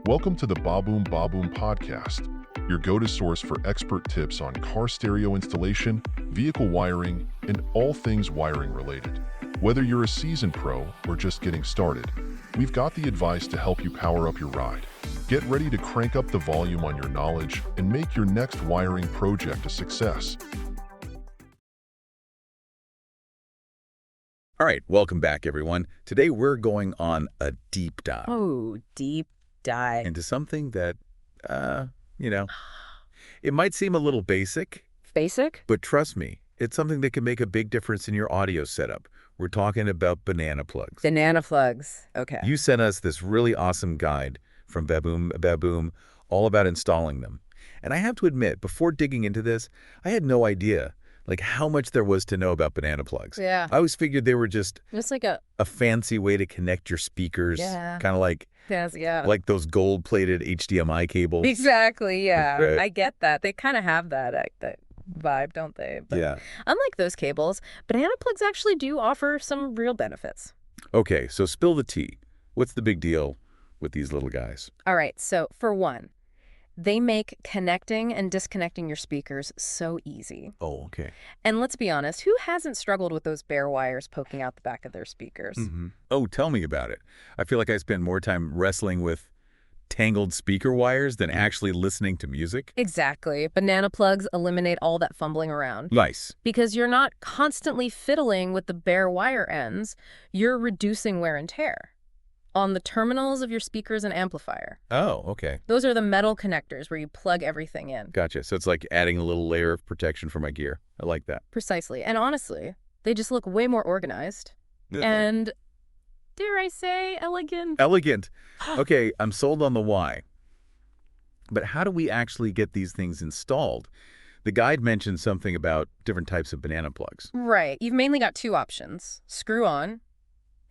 Welcome to the Baboom Baboom podcast, your go-to source for expert tips on car stereo installation, vehicle wiring, and all things wiring related. Whether you're a seasoned pro or just getting started, we've got the advice to help you power up your ride. Get ready to crank up the volume on your knowledge and make your next wiring project a success. All right, welcome back, everyone. Today we're going on a deep dive. Oh, deep dive. Into something that, it might seem a little basic. Basic? But trust me, it's something that can make a big difference in your audio setup. We're talking about banana plugs. Banana plugs. Okay. You sent us this really awesome guide from Baboom Baboom all about installing them. And I have to admit, before digging into this, I had no idea how much there was to know about banana plugs. Yeah. I always figured they were just like a fancy way to connect your speakers. Yeah. Kind of like those gold-plated HDMI cables. Exactly, yeah. Right. I get that. They kind of have that vibe, don't they? But Yeah. unlike those cables, banana plugs actually do offer some real benefits. Okay, so spill the tea. What's the big deal with these little guys? All right, so for one, they make connecting and disconnecting your speakers so easy. Oh, okay. And let's be honest, who hasn't struggled with those bare wires poking out the back of their speakers? Mm-hmm. Oh, tell me about it. I feel like I spend more time wrestling with tangled speaker wires than actually listening to music. Exactly. Banana plugs eliminate all that fumbling around. Nice. Because you're not constantly fiddling with the bare wire ends, you're reducing wear and tear on the terminals of your speakers and amplifier. Oh, okay. Those are the metal connectors where you plug everything in. Gotcha. So it's like adding a little layer of protection for my gear. I like that. Precisely. And honestly, they just look way more organized. And, dare I say, elegant. Elegant. Okay, I'm sold on the why. But how do we actually get these things installed? The guide mentioned something about different types of banana plugs. Right. You've mainly got two options, screw-on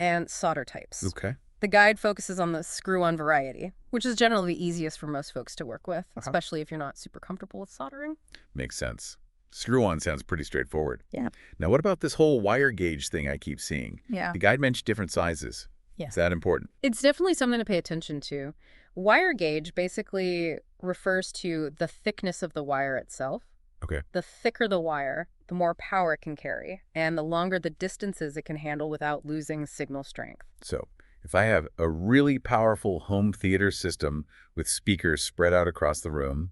and solder types. Okay. The guide focuses on the screw-on variety, which is generally the easiest for most folks to work with, especially if you're not super comfortable with soldering. Makes sense. Screw-on sounds pretty straightforward. Yeah. Now, what about this whole wire gauge thing I keep seeing? Yeah. The guide mentioned different sizes. Yeah. Is that important? It's definitely something to pay attention to. Wire gauge basically refers to the thickness of the wire itself. Okay. The thicker the wire, the more power it can carry, and the longer the distances it can handle without losing signal strength. So, if I have a really powerful home theater system with speakers spread out across the room,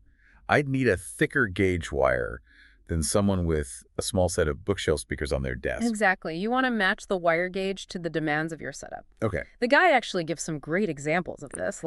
I'd need a thicker gauge wire than someone with a small set of bookshelf speakers on their desk. Exactly. You want to match the wire gauge to the demands of your setup. Okay. The guide actually gives some great examples of this.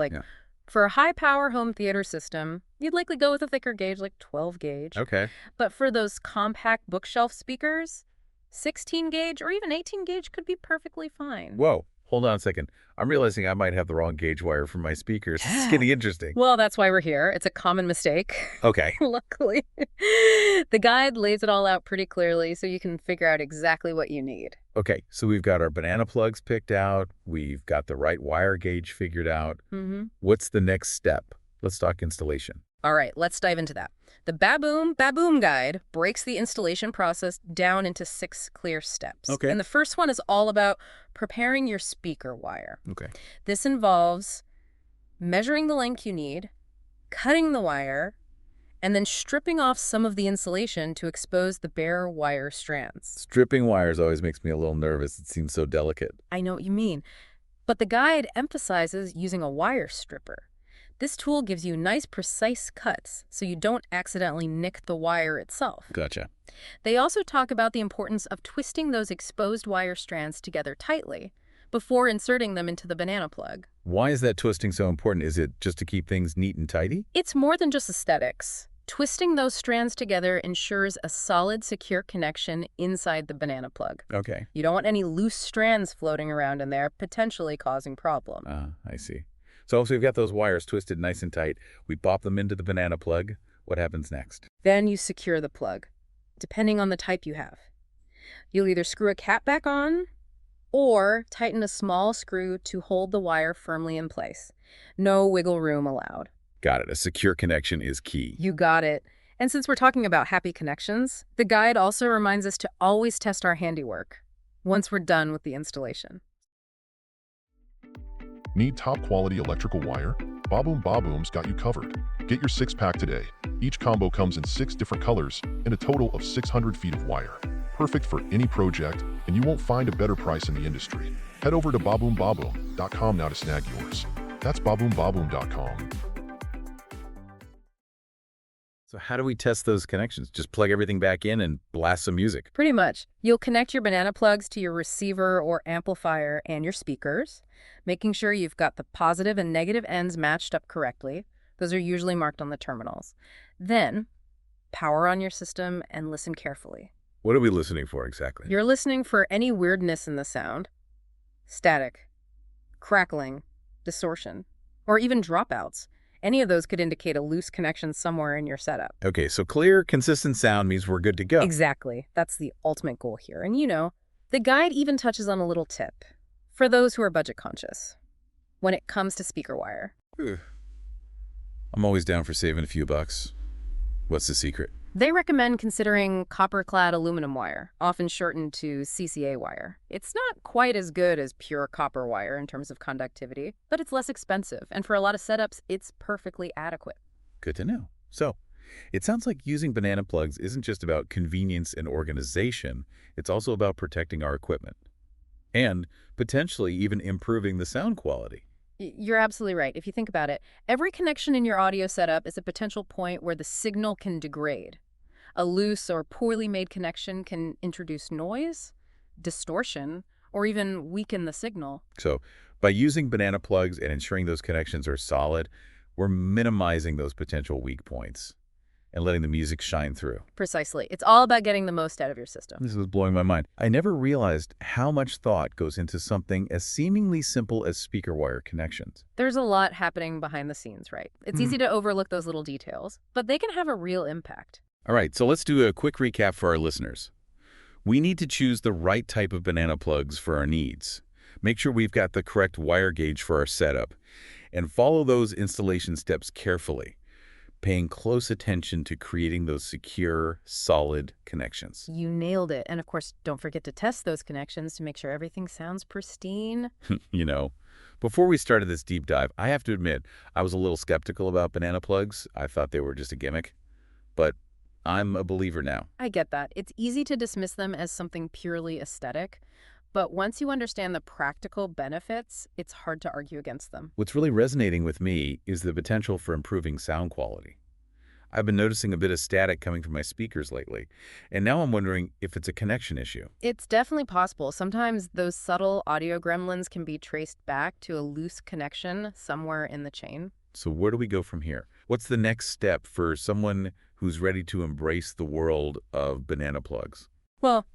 For a high-power home theater system, you'd likely go with a thicker gauge, like 12 gauge. Okay. But for those compact bookshelf speakers, 16 gauge or even 18 gauge could be perfectly fine. Whoa. Hold on a second. I'm realizing I might have the wrong gauge wire for my speakers. This is getting interesting. Well, that's why we're here. It's a common mistake. Okay. Luckily. The guide lays it all out pretty clearly so you can figure out exactly what you need. Okay, so we've got our banana plugs picked out. We've got the right wire gauge figured out. Mm-hmm. What's the next step? Let's talk installation. All right, let's dive into that. The Baboom Baboom guide breaks the installation process down into 6 clear steps. Okay. And the first one is all about preparing your speaker wire. Okay. This involves measuring the length you need, cutting the wire, and then stripping off some of the insulation to expose the bare wire strands. Stripping wires always makes me a little nervous. It seems so delicate. I know what you mean. But the guide emphasizes using a wire stripper. This tool gives you nice, precise cuts so you don't accidentally nick the wire itself. Gotcha. They also talk about the importance of twisting those exposed wire strands together tightly before inserting them into the banana plug. Why is that twisting so important? Is it just to keep things neat and tidy? It's more than just aesthetics. Twisting those strands together ensures a solid, secure connection inside the banana plug. Okay. You don't want any loose strands floating around in there, potentially causing problems. I see. So we've got those wires twisted nice and tight. We pop them into the banana plug. What happens next? Then you secure the plug, depending on the type you have. You'll either screw a cap back on or tighten a small screw to hold the wire firmly in place. No wiggle room allowed. Got it. A secure connection is key. You got it. And since we're talking about happy connections, the guide also reminds us to always test our handiwork once we're done with the installation. Need top quality electrical wire? Baboom Baboom's got you covered. Get your 6-pack today. Each combo comes in 6 different colors and a total of 600 feet of wire. Perfect for any project, and you won't find a better price in the industry. Head over to baboombaboom.com now to snag yours. That's baboombaboom.com. So how do we test those connections? Just plug everything back in and blast some music. Pretty much. You'll connect your banana plugs to your receiver or amplifier and your speakers, making sure you've got the positive and negative ends matched up correctly. Those are usually marked on the terminals. Then, power on your system and listen carefully. What are we listening for exactly? You're listening for any weirdness in the sound, static, crackling, distortion, or even dropouts. Any of those could indicate a loose connection somewhere in your setup. Okay, so clear, consistent sound means we're good to go. Exactly. That's the ultimate goal here. And the guide even touches on a little tip for those who are budget conscious when it comes to speaker wire. I'm always down for saving a few bucks. What's the secret? They recommend considering copper-clad aluminum wire, often shortened to CCA wire. It's not quite as good as pure copper wire in terms of conductivity, but it's less expensive, and for a lot of setups, it's perfectly adequate. Good to know. So, it sounds like using banana plugs isn't just about convenience and organization, it's also about protecting our equipment. And potentially even improving the sound quality. You're absolutely right. If you think about it, every connection in your audio setup is a potential point where the signal can degrade. A loose or poorly made connection can introduce noise, distortion, or even weaken the signal. So, by using banana plugs and ensuring those connections are solid, we're minimizing those potential weak points and letting the music shine through. Precisely. It's all about getting the most out of your system. This was blowing my mind. I never realized how much thought goes into something as seemingly simple as speaker wire connections. There's a lot happening behind the scenes, right? It's easy to overlook those little details, but they can have a real impact. All right, so let's do a quick recap for our listeners. We need to choose the right type of banana plugs for our needs. Make sure we've got the correct wire gauge for our setup, and follow those installation steps carefully, paying close attention to creating those secure, solid connections. You nailed it. And of course, don't forget to test those connections to make sure everything sounds pristine. Before we started this deep dive, I have to admit, I was a little skeptical about banana plugs. I thought they were just a gimmick, but I'm a believer now. I get that. It's easy to dismiss them as something purely aesthetic, but once you understand the practical benefits, it's hard to argue against them. What's really resonating with me is the potential for improving sound quality. I've been noticing a bit of static coming from my speakers lately, and now I'm wondering if it's a connection issue. It's definitely possible. Sometimes those subtle audio gremlins can be traced back to a loose connection somewhere in the chain. So where do we go from here? What's the next step for someone who's ready to embrace the world of banana plugs? Well,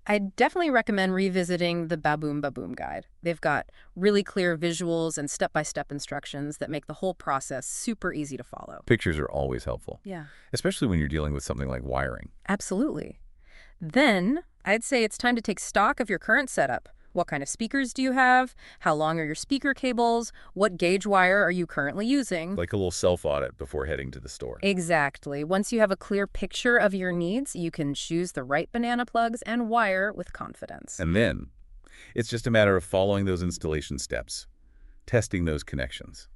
I definitely recommend revisiting the Baboom Baboom guide. They've got really clear visuals and step-by-step instructions that make the whole process super easy to follow. Pictures are always helpful. Yeah. Especially when you're dealing with something like wiring. Absolutely. Then, I'd say it's time to take stock of your current setup. What kind of speakers do you have? How long are your speaker cables? What gauge wire are you currently using? Like a little self-audit before heading to the store. Exactly. Once you have a clear picture of your needs, you can choose the right banana plugs and wire with confidence. And then, it's just a matter of following those installation steps, testing those connections,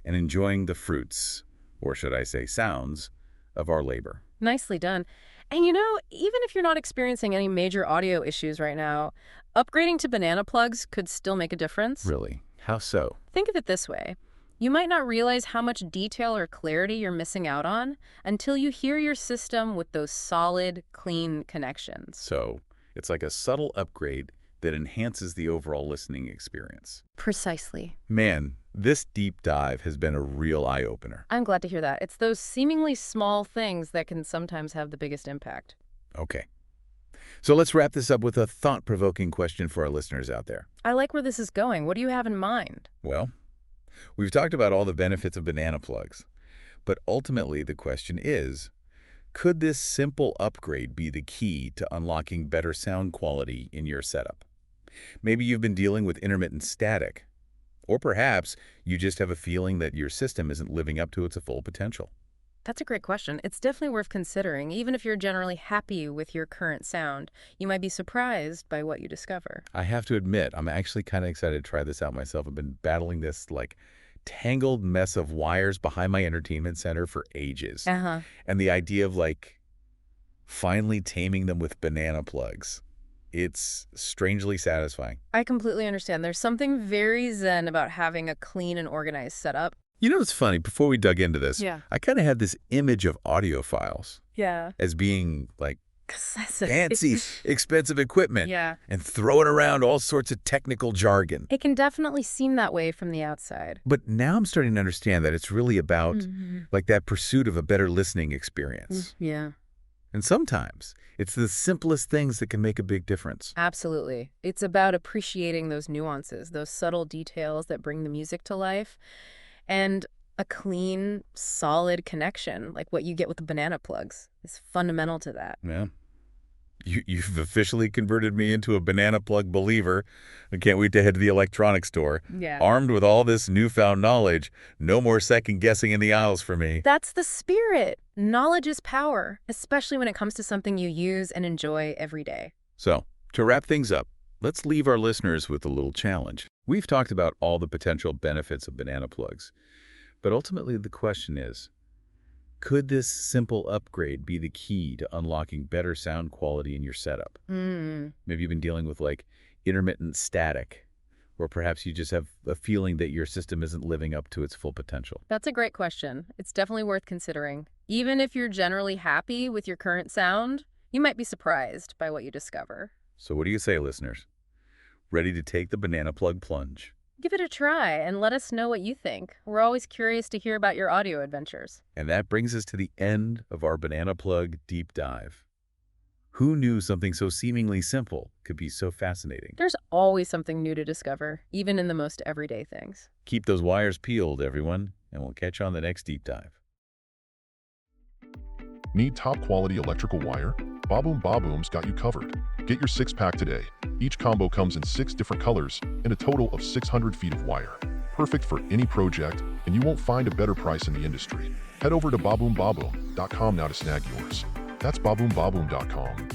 and enjoying the fruits, or should I say sounds, of our labor. Nicely done. And even if you're not experiencing any major audio issues right now, upgrading to banana plugs could still make a difference. Really? How so? Think of it this way. You might not realize how much detail or clarity you're missing out on until you hear your system with those solid, clean connections. So, it's like a subtle upgrade that enhances the overall listening experience. Precisely. Man, this deep dive has been a real eye-opener. I'm glad to hear that. It's those seemingly small things that can sometimes have the biggest impact. Okay. So let's wrap this up with a thought-provoking question for our listeners out there. I like where this is going. What do you have in mind? Well, we've talked about all the benefits of banana plugs, but ultimately the question is, could this simple upgrade be the key to unlocking better sound quality in your setup? Maybe you've been dealing with intermittent static, or perhaps you just have a feeling that your system isn't living up to its full potential. That's a great question. It's definitely worth considering. Even if you're generally happy with your current sound, you might be surprised by what you discover. I have to admit, I'm actually kind of excited to try this out myself. I've been battling this tangled mess of wires behind my entertainment center for ages. Uh-huh. And the idea of, like, finally taming them with banana plugs, it's strangely satisfying. I completely understand. There's something very zen about having a clean and organized setup. You know what's funny? Before we dug into this, Yeah. I kind of had this image of audiophiles Yeah. as being, like, 'Cause that's a- fancy, expensive equipment. Yeah. And throwing around all sorts of technical jargon. It can definitely seem that way from the outside. But now I'm starting to understand that it's really about, Mhm. like, that pursuit of a better listening experience. Yeah. And sometimes it's the simplest things that can make a big difference. Absolutely. It's about appreciating those nuances, those subtle details that bring the music to life, and a clean, solid connection, like what you get with the banana plugs, is fundamental to that. Yeah. You've officially converted me into a banana plug believer. I can't wait to head to the electronics store. Yeah. Armed with all this newfound knowledge, no more second guessing in the aisles for me. That's the spirit. Knowledge is power, especially when it comes to something you use and enjoy every day. So, to wrap things up, let's leave our listeners with a little challenge. We've talked about all the potential benefits of banana plugs, but ultimately the question is, could this simple upgrade be the key to unlocking better sound quality in your setup? Maybe you've been dealing with, like, intermittent static, or perhaps you just have a feeling that your system isn't living up to its full potential. That's a great question. It's definitely worth considering. Even if you're generally happy with your current sound, you might be surprised by what you discover. So what do you say, listeners? Ready to take the banana plug plunge? Give it a try and let us know what you think. We're always curious to hear about your audio adventures. And that brings us to the end of our banana plug deep dive. Who knew something so seemingly simple could be so fascinating? There's always something new to discover, even in the most everyday things. Keep those wires peeled, everyone, and we'll catch you on the next deep dive. Need top-quality electrical wire? Baboom Baboom's got you covered. Get your 6-pack today. Each combo comes in 6 different colors and a total of 600 feet of wire. Perfect for any project, and you won't find a better price in the industry. Head over to baboombaboom.com now to snag yours. That's baboombaboom.com.